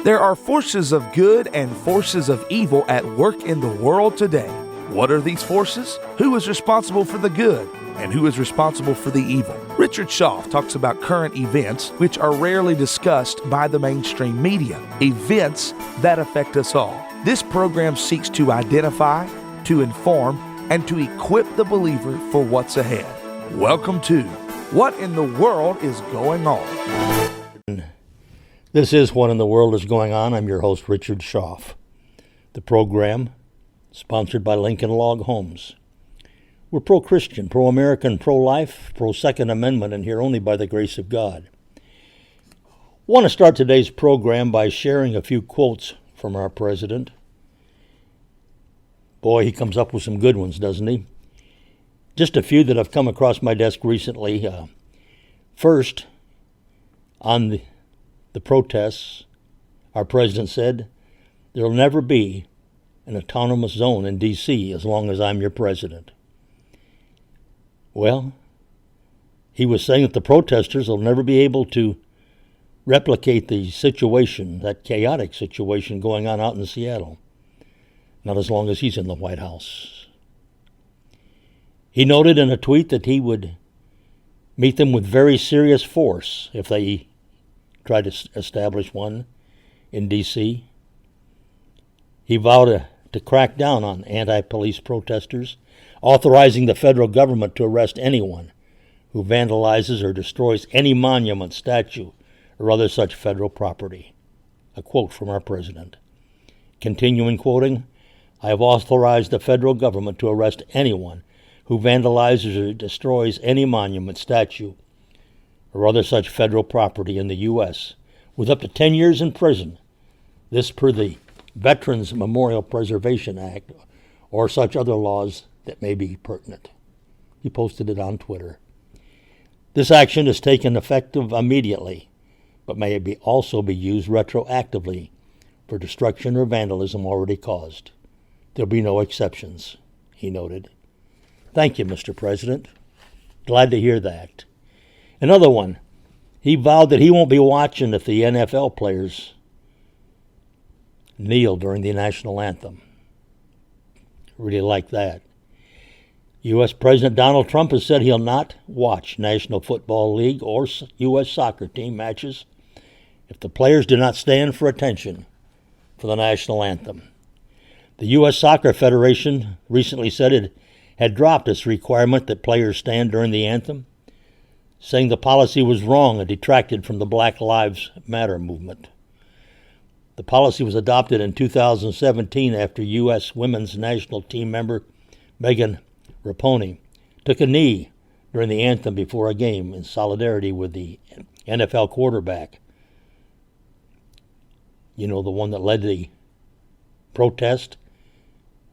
There are forces of good and forces of evil at work in the world today. What are these forces? Who is responsible for the good? And who is responsible for the evil? Richard Schaff talks about current events which are rarely discussed by the mainstream media, events that affect us all. This program seeks to identify, to inform, and to equip the believer for what's ahead. Welcome to What in the World is Going On? This is What in the World is Going On. I'm your host, Richard Schaff. The program, sponsored by Lincoln Log Homes. We're pro-Christian, pro-American, pro-life, pro-Second Amendment, and here only by the grace of God. I want to start today's program by sharing a few quotes from our president. Boy, he comes up with some good ones, doesn't he? Just a few that have come across my desk recently. First, on the protests, our president said, "There'll never be an autonomous zone in D.C. as long as I'm your president." Well, he was saying that the protesters will never be able to replicate the situation, that chaotic situation going on out in Seattle. Not as long as he's in the White House. He noted in a tweet that he would meet them with very serious force if they tried to establish one in D.C. He vowed to crack down on anti-police protesters, authorizing the federal government to arrest anyone who vandalizes or destroys any monument, statue, or other such federal property. A quote from our president. Continuing quoting, "I have authorized the federal government to arrest anyone who vandalizes or destroys any monument, statue, or other such federal property in the U.S. with up to 10 years in prison. This per the Veterans Memorial Preservation Act or such other laws that may be pertinent." He posted it on Twitter. This action is taken effective immediately, but may also be used retroactively for destruction or vandalism already caused. There'll be no exceptions, he noted. Thank you, Mr. President. Glad to hear that. Another one, he vowed that he won't be watching if the NFL players kneel during the national anthem. Really like that. U.S. President Donald Trump has said he'll not watch National Football League or U.S. soccer team matches if the players do not stand for attention for the national anthem. The U.S. Soccer Federation recently said it had dropped its requirement that players stand during the anthem, saying the policy was wrong and detracted from the Black Lives Matter movement. The policy was adopted in 2017 after U.S. women's national team member Megan Rapinoe took a knee during the anthem before a game in solidarity with the NFL quarterback. You know, the one that led the protest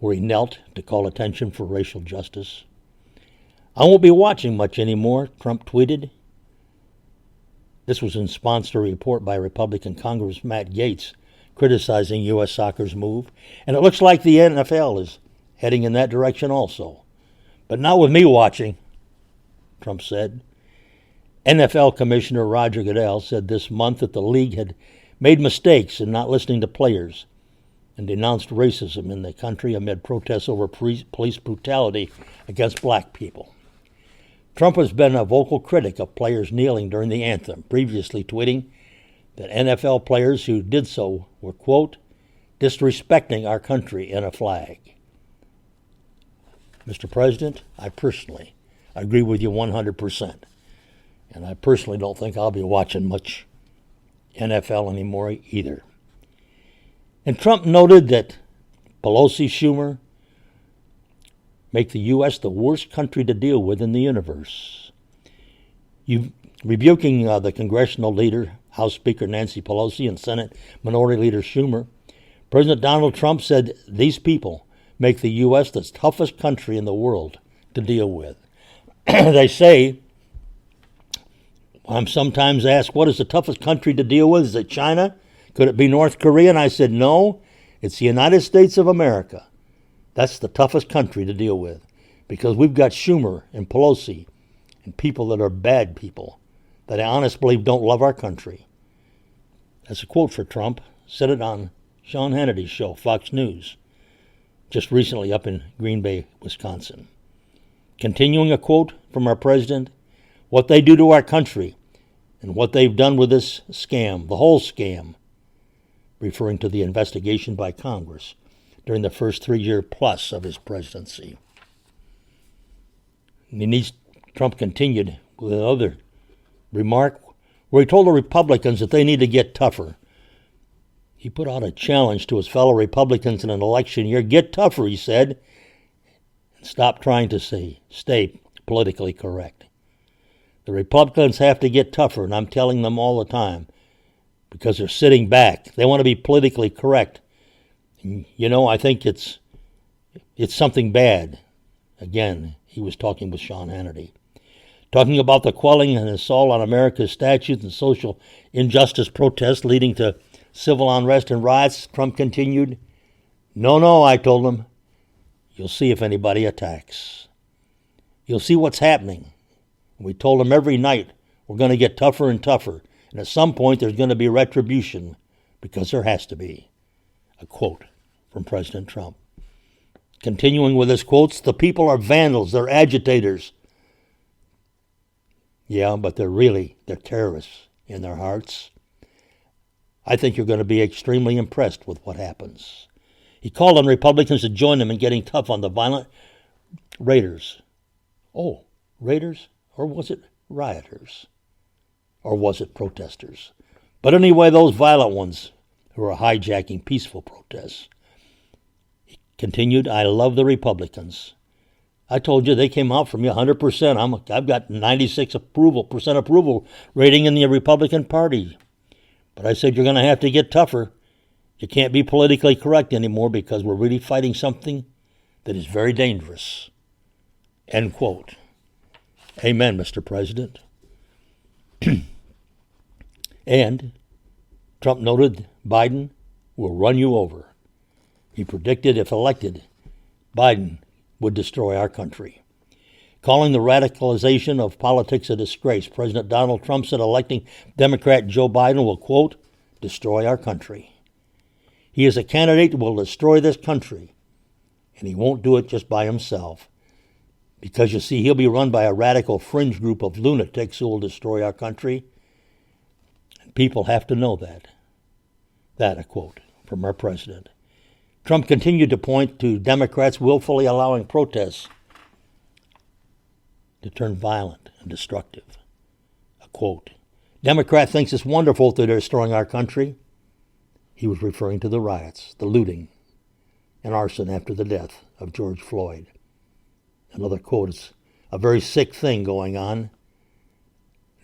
where he knelt to call attention for racial justice. "I won't be watching much anymore," Trump tweeted. This was in response to a report by Republican Congressman Matt Gaetz criticizing U.S. soccer's move, and it looks like the NFL is heading in that direction also. "But not with me watching," Trump said. NFL Commissioner Roger Goodell said this month that the league had made mistakes in not listening to players and denounced racism in the country amid protests over police brutality against black people. Trump has been a vocal critic of players kneeling during the anthem, previously tweeting that NFL players who did so were, quote, "disrespecting our country and a flag." Mr. President, I personally agree with you 100%. And I personally don't think I'll be watching much NFL anymore either. And Trump noted that Pelosi, Schumer make the U.S. the worst country to deal with in the universe. Rebuking the congressional leader, House Speaker Nancy Pelosi, and Senate Minority Leader Schumer, President Donald Trump said these people make the U.S. the toughest country in the world to deal with. They say, I'm sometimes asked, what is the toughest country to deal with? Is it China? Could it be North Korea? And I said, no, it's the United States of America. That's the toughest country to deal with because we've got Schumer and Pelosi and people that are bad people that I honestly believe don't love our country. That's a quote for Trump, said it on Sean Hannity's show, Fox News, just recently up in Green Bay, Wisconsin. Continuing a quote from our president, what they do to our country and what they've done with this scam, the whole scam, referring to the investigation by Congress during the first 3-year plus of his presidency. And Trump continued with another remark where he told the Republicans that they need to get tougher. He put out a challenge to his fellow Republicans in an election year. Get tougher, he said, and stop trying to stay politically correct. The Republicans have to get tougher, and I'm telling them all the time, because they're sitting back. They want to be politically correct. And, I think it's something bad. Again, he was talking with Sean Hannity. Talking about the quelling and assault on America's statutes and social injustice protests leading to civil unrest and riots, Trump continued, No, I told him. You'll see if anybody attacks. You'll see what's happening. We told him every night we're going to get tougher and tougher. And at some point there's going to be retribution, because there has to be. A quote from President Trump. Continuing with his quotes, the people are vandals, they're agitators. Yeah, but they're terrorists in their hearts. I think you're going to be extremely impressed with what happens. He called on Republicans to join him in getting tough on the violent raiders. Oh, raiders? Or was it rioters? Or was it protesters? But anyway, those violent ones who are hijacking peaceful protests. He continued, I love the Republicans. I told you they came out for me 100%. I've got 96% approval rating in the Republican Party. But I said, you're going to have to get tougher. You can't be politically correct anymore, because we're really fighting something that is very dangerous. End quote. Amen, Mr. President. And Trump noted Biden will run you over. He predicted if elected, Biden would destroy our country. Calling the radicalization of politics a disgrace, President Donald Trump said electing Democrat Joe Biden will, quote, destroy our country. He is a candidate who will destroy this country, and he won't do it just by himself. Because, you see, he'll be run by a radical fringe group of lunatics who will destroy our country. And people have to know that. That, a quote from our president. Trump continued to point to Democrats willfully allowing protests to turn violent and destructive. A quote. Democrat thinks it's wonderful that they're destroying our country. He was referring to the riots, the looting, and arson after the death of George Floyd. Another quote, it's a very sick thing going on.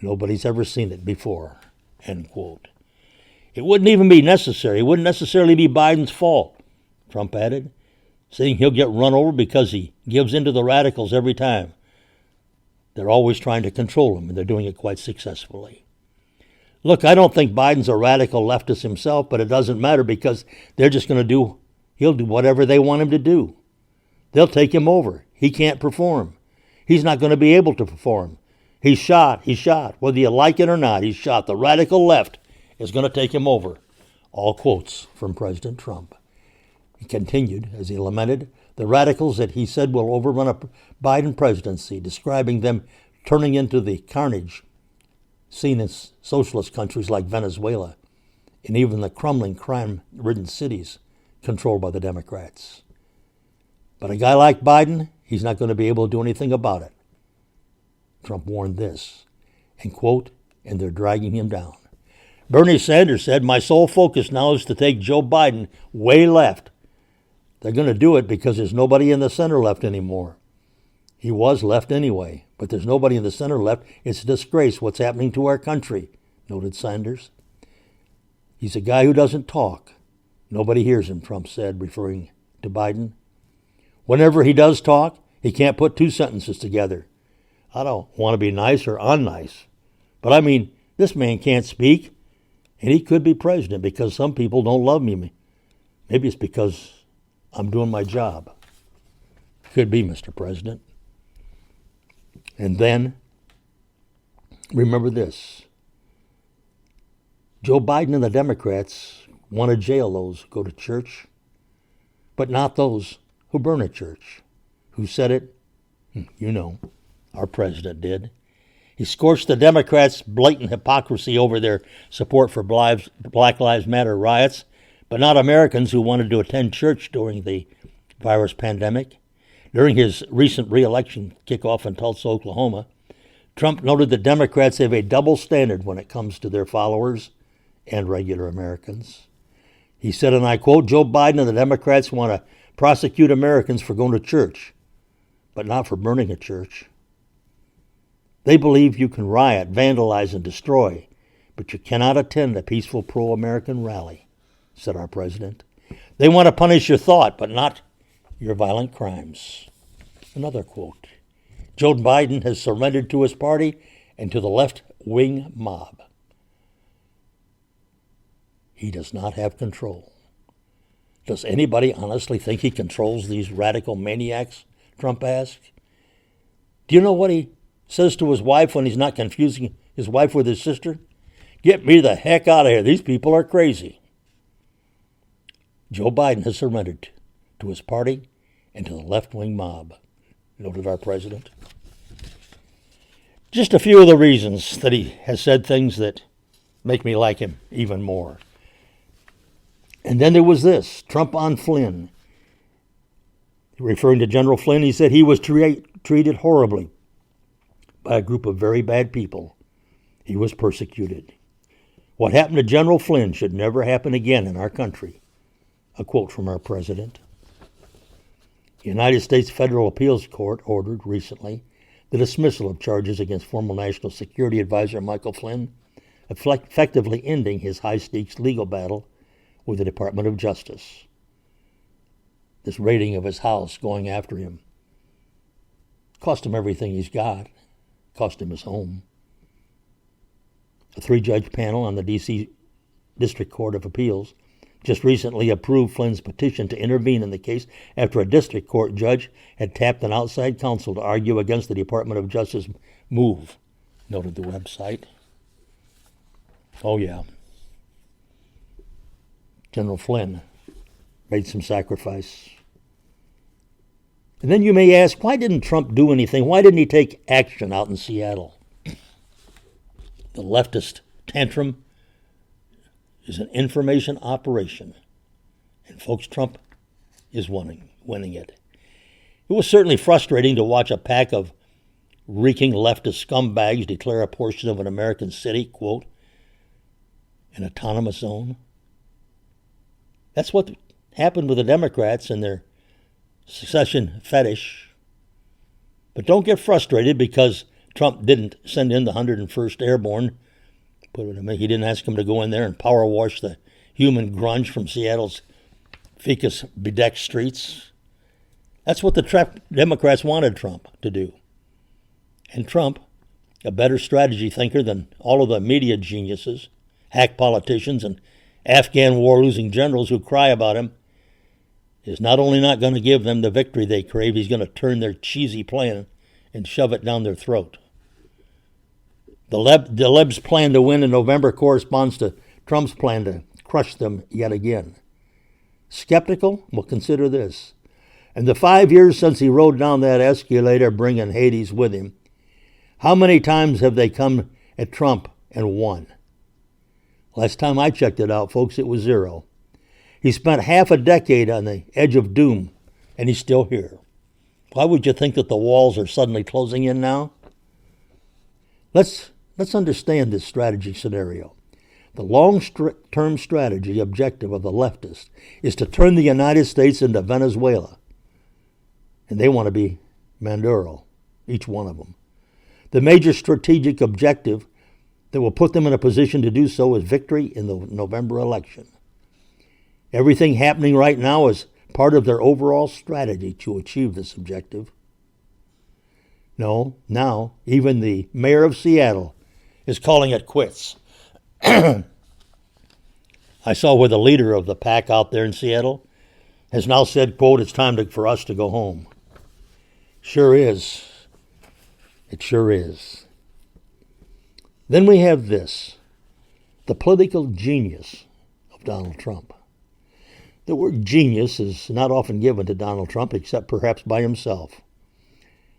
Nobody's ever seen it before, end quote. It wouldn't even be necessary. It wouldn't necessarily be Biden's fault, Trump added, saying he'll get run over because he gives in to the radicals every time. They're always trying to control him, and they're doing it quite successfully. Look, I don't think Biden's a radical leftist himself, but it doesn't matter, because they're just going to he'll do whatever they want him to do. They'll take him over. He can't perform. He's not going to be able to perform. He's shot. Whether you like it or not, he's shot. The radical left is going to take him over. All quotes from President Trump. He continued, as he lamented, the radicals that he said will overrun a Biden presidency, describing them turning into the carnage seen in socialist countries like Venezuela and even the crumbling, crime-ridden cities controlled by the Democrats. But a guy like Biden, he's not going to be able to do anything about it. Trump warned this, and quote, and they're dragging him down. Bernie Sanders said, my sole focus now is to take Joe Biden way left. They're going to do it because there's nobody in the center left anymore. He was left anyway, but there's nobody in the center left. It's a disgrace what's happening to our country, noted Sanders. He's a guy who doesn't talk. Nobody hears him, Trump said, referring to Biden. Whenever he does talk, he can't put two sentences together. I don't want to be nice or unnice, but I mean, this man can't speak, and he could be president because some people don't love me. Maybe it's because I'm doing my job. Could be, Mr. President. And then, remember this. Joe Biden and the Democrats, want to jail those who go to church, but not those who burn a church. Who said it? You know, our president did. He scorched the Democrats' blatant hypocrisy over their support for Black Lives Matter riots, but not Americans who wanted to attend church during the virus pandemic. During his recent re-election kickoff in Tulsa, Oklahoma, Trump noted that Democrats have a double standard when it comes to their followers and regular Americans. He said, and I quote, Joe Biden and the Democrats want to prosecute Americans for going to church, but not for burning a church. They believe you can riot, vandalize, and destroy, but you cannot attend a peaceful pro-American rally, said our president. They want to punish your thought, but not your violent crimes. Another quote. Joe Biden has surrendered to his party and to the left-wing mob. He does not have control. Does anybody honestly think he controls these radical maniacs? Trump asked. Do you know what he says to his wife when he's not confusing his wife with his sister? Get me the heck out of here. These people are crazy. Joe Biden has surrendered to his party and to the left-wing mob, noted our president. Just a few of the reasons that he has said things that make me like him even more. And then there was this, Trump on Flynn. Referring to General Flynn, he said he was treated horribly by a group of very bad people. He was persecuted. What happened to General Flynn should never happen again in our country. A quote from our president. The United States Federal Appeals Court ordered recently the dismissal of charges against former National Security Advisor Michael Flynn, effectively ending his high-stakes legal battle with the Department of Justice. This raiding of his house, going after him, cost him everything he's got, cost him his home. A 3-judge panel on the D.C. District Court of Appeals just recently approved Flynn's petition to intervene in the case after a district court judge had tapped an outside counsel to argue against the Department of Justice move, noted the website. Oh yeah. General Flynn made some sacrifice. And then you may ask, why didn't Trump do anything? Why didn't he take action out in Seattle? The leftist tantrum is an information operation. And folks, Trump is winning it. It was certainly frustrating to watch a pack of reeking leftist scumbags declare a portion of an American city, quote, an autonomous zone. That's what happened with the Democrats and their secession fetish. But don't get frustrated because Trump didn't send in the 101st Airborne. He didn't ask them to go in there and power wash the human grunge from Seattle's ficus-bedecked streets. That's what the Democrats wanted Trump to do. And Trump, a better strategy thinker than all of the media geniuses, hack politicians, and Afghan war-losing generals who cry about him, is not only not going to give them the victory they crave, he's going to turn their cheesy plan and shove it down their throat. The Lebs' plan to win in November corresponds to Trump's plan to crush them yet again. Skeptical? Well, consider this. In the 5 years since he rode down that escalator bringing Hades with him, how many times have they come at Trump and won? Last time I checked it out, folks, it was 0. He spent half a decade on the edge of doom, and he's still here. Why would you think that the walls are suddenly closing in now? Let's understand this strategy scenario. The long-term strategy objective of the leftists is to turn the United States into Venezuela. And they want to be Maduro, each one of them. The major strategic objective that will put them in a position to do so is victory in the November election. Everything happening right now is part of their overall strategy to achieve this objective. No, now even the mayor of Seattle is calling it quits. I saw where the leader of the pack out there in Seattle has now said, quote, it's time for us to go home. Sure is. It sure is. Then we have this, the political genius of Donald Trump. The word genius is not often given to Donald Trump, except perhaps by himself.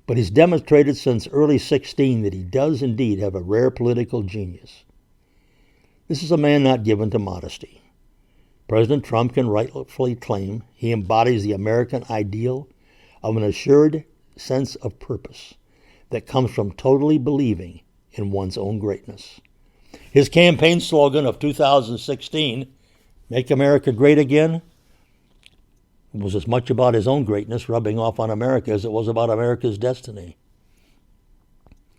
But he's demonstrated since early 16 that he does indeed have a rare political genius. This is a man not given to modesty. President Trump can rightfully claim he embodies the American ideal of an assured sense of purpose that comes from totally believing in one's own greatness. His campaign slogan of 2016, "Make America Great Again," was as much about his own greatness rubbing off on America as it was about America's destiny.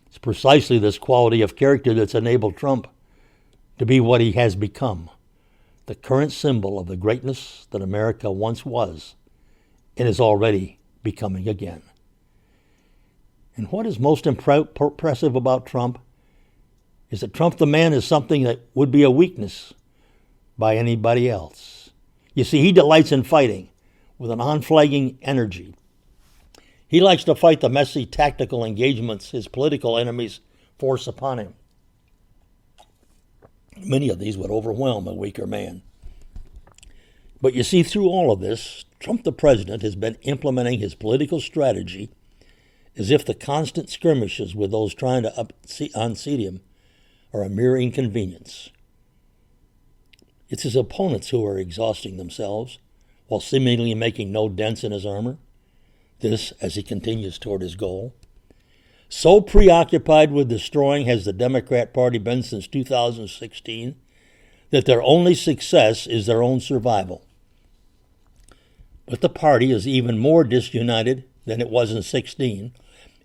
It's precisely this quality of character that's enabled Trump to be what he has become, the current symbol of the greatness that America once was and is already becoming again. And what is most impressive about Trump is that Trump the man is something that would be a weakness by anybody else. You see, he delights in fighting with an unflagging energy. He likes to fight the messy tactical engagements his political enemies force upon him. Many of these would overwhelm a weaker man. But you see, through all of this, Trump the president has been implementing his political strategy as if the constant skirmishes with those trying to unseat him are a mere inconvenience. It's his opponents who are exhausting themselves while seemingly making no dents in his armor. This as he continues toward his goal. So preoccupied with destroying has the Democrat Party been since 2016 that their only success is their own survival. But the party is even more disunited than it was in 16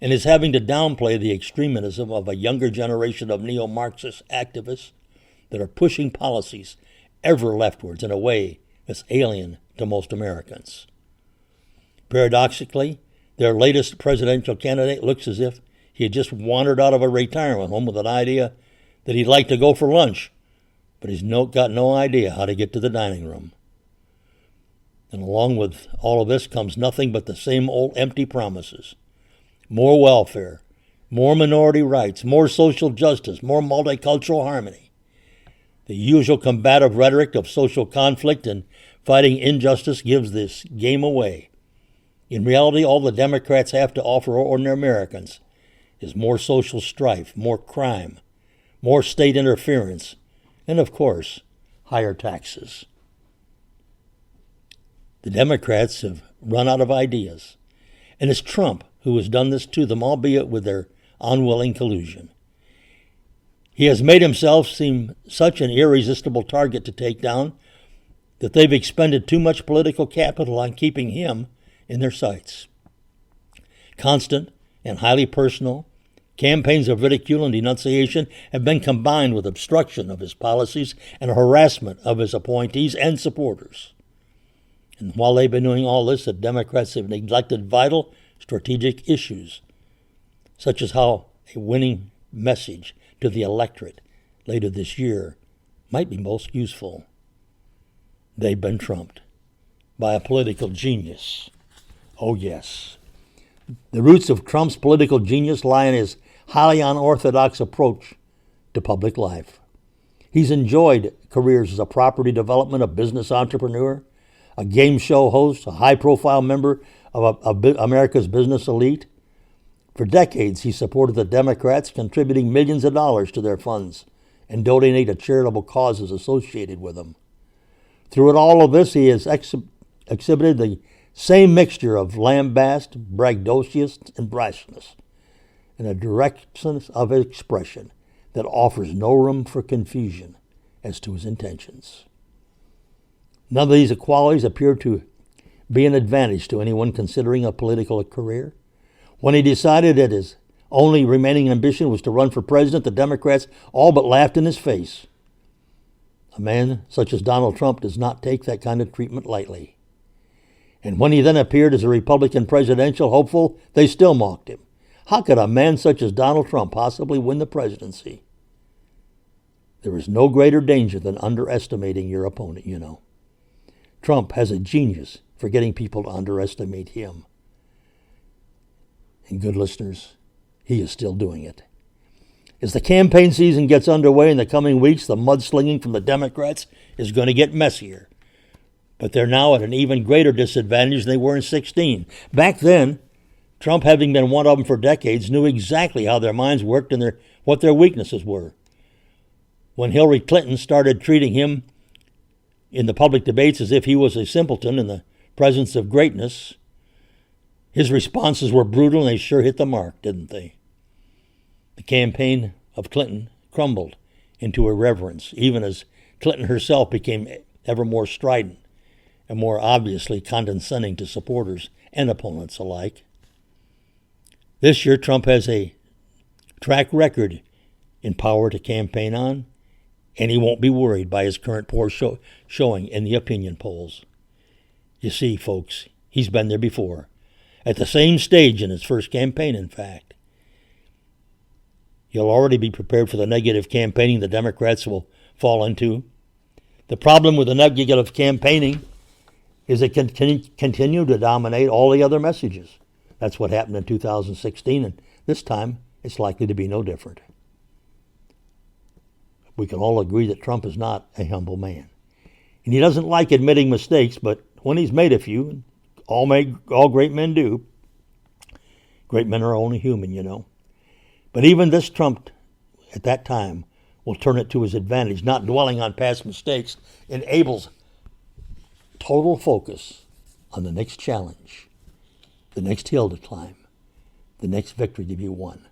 and is having to downplay the extremism of a younger generation of neo-Marxist activists that are pushing policies ever leftwards in a way that's alien to most Americans. Paradoxically, their latest presidential candidate looks as if he had just wandered out of a retirement home with an idea that he'd like to go for lunch, but he's got no idea how to get to the dining room. And along with all of this comes nothing but the same old empty promises. More welfare, more minority rights, more social justice, more multicultural harmony. The usual combative rhetoric of social conflict and fighting injustice gives this game away. In reality, all the Democrats have to offer ordinary Americans is more social strife, more crime, more state interference, and of course, higher taxes. The Democrats have run out of ideas, and it's Trump who has done this to them, albeit with their unwilling collusion. He has made himself seem such an irresistible target to take down that they've expended too much political capital on keeping him in their sights. Constant and highly personal campaigns of ridicule and denunciation have been combined with obstruction of his policies and harassment of his appointees and supporters. And while they've been doing all this, the Democrats have neglected vital strategic issues, such as how a winning message to the electorate later this year might be most useful. They've been trumped by a political genius. Oh, yes. The roots of Trump's political genius lie in his highly unorthodox approach to public life. He's enjoyed careers as a property development, a business entrepreneur, a game show host, a high-profile member of America's business elite. For decades, he supported the Democrats, contributing millions of dollars to their funds and donating to charitable causes associated with them. Through all of this, he has exhibited the same mixture of lambast, braggadocious, and brashness, and a directness of expression that offers no room for confusion as to his intentions. None of these qualities appear to be an advantage to anyone considering a political career. When he decided that his only remaining ambition was to run for president, the Democrats all but laughed in his face. A man such as Donald Trump does not take that kind of treatment lightly. And when he then appeared as a Republican presidential hopeful, they still mocked him. How could a man such as Donald Trump possibly win the presidency? There is no greater danger than underestimating your opponent, you know. Trump has a genius for getting people to underestimate him. And good listeners, he is still doing it. As the campaign season gets underway in the coming weeks, the mudslinging from the Democrats is going to get messier. But they're now at an even greater disadvantage than they were in 2016. Back then, Trump, having been one of them for decades, knew exactly how their minds worked and what their weaknesses were. When Hillary Clinton started treating him in the public debates as if he was a simpleton in the presence of greatness, his responses were brutal and they sure hit the mark, didn't they? The campaign of Clinton crumbled into irreverence, even as Clinton herself became ever more strident and more obviously condescending to supporters and opponents alike. This year, Trump has a track record in power to campaign on, and he won't be worried by his current poor showing in the opinion polls. You see, folks, he's been there before, at the same stage in his first campaign, in fact. He'll already be prepared for the negative campaigning the Democrats will fall into. The problem with the negative campaigning is it can continue to dominate all the other messages. That's what happened in 2016, and this time it's likely to be no different. We can all agree that Trump is not a humble man. And he doesn't like admitting mistakes, but when he's made a few, all great men do. Great men are only human, you know. But even this Trump, at that time, will turn it to his advantage. Not dwelling on past mistakes enables total focus on the next challenge, the next hill to climb, the next victory to be won.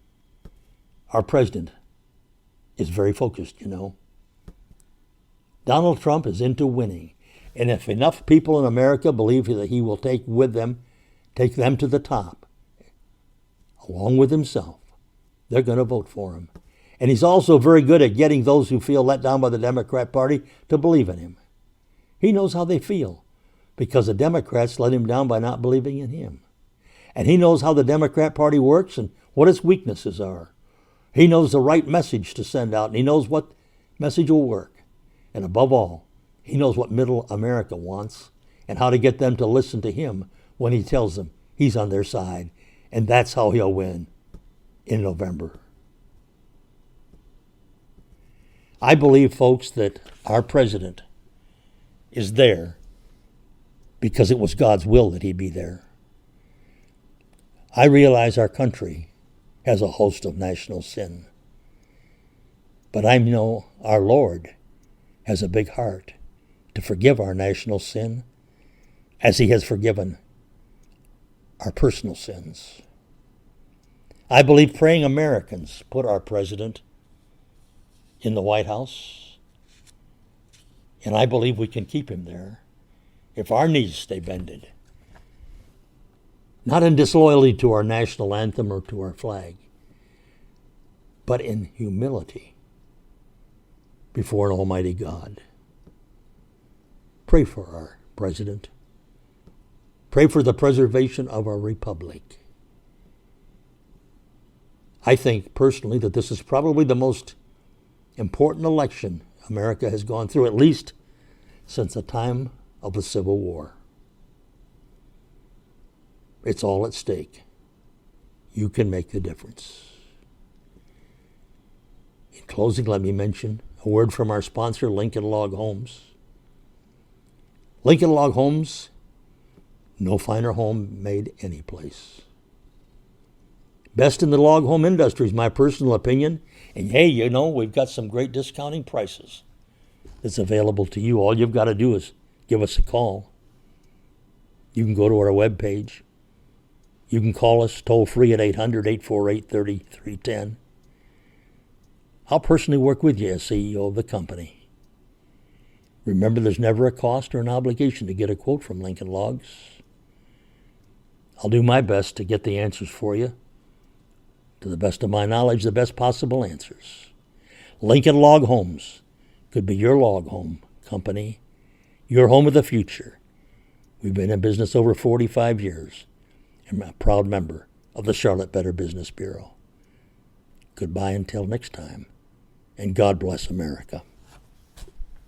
Our president is very focused, you know. Donald Trump is into winning. And if enough people in America believe that he will take them to the top, along with himself, they're going to vote for him. And he's also very good at getting those who feel let down by the Democrat Party to believe in him. He knows how they feel, because the Democrats let him down by not believing in him. And he knows how the Democrat Party works and what its weaknesses are. He knows the right message to send out, and he knows what message will work. And above all, he knows what middle America wants and how to get them to listen to him when he tells them he's on their side. And that's how he'll win in November. I believe, folks, that our president is there because it was God's will that he be there. I realize our country has a host of national sin. But I know our Lord has a big heart to forgive our national sin as he has forgiven our personal sins. I believe praying Americans put our president in the White House, and I believe we can keep him there if our knees stay bended. Not in disloyalty to our national anthem or to our flag, but in humility before an almighty God. Pray for our president. Pray for the preservation of our republic. I think personally that this is probably the most important election America has gone through, at least since the time of the Civil War. It's all at stake. You can make the difference. In closing, let me mention a word from our sponsor, Lincoln Log Homes. Lincoln Log Homes, no finer home made any place. Best in the log home industry is my personal opinion. And hey, you know, we've got some great discounting prices that's available to you. All you've got to do is give us a call. You can go to our webpage. You can call us toll free at 800-848-3310. I'll personally work with you as CEO of the company. Remember, there's never a cost or an obligation to get a quote from Lincoln Logs. I'll do my best to get the answers for you. To the best of my knowledge, the best possible answers. Lincoln Log Homes could be your log home company, your home of the future. We've been in business over 45 years. I'm a proud member of the Charlotte Better Business Bureau. Goodbye until next time, and God bless America.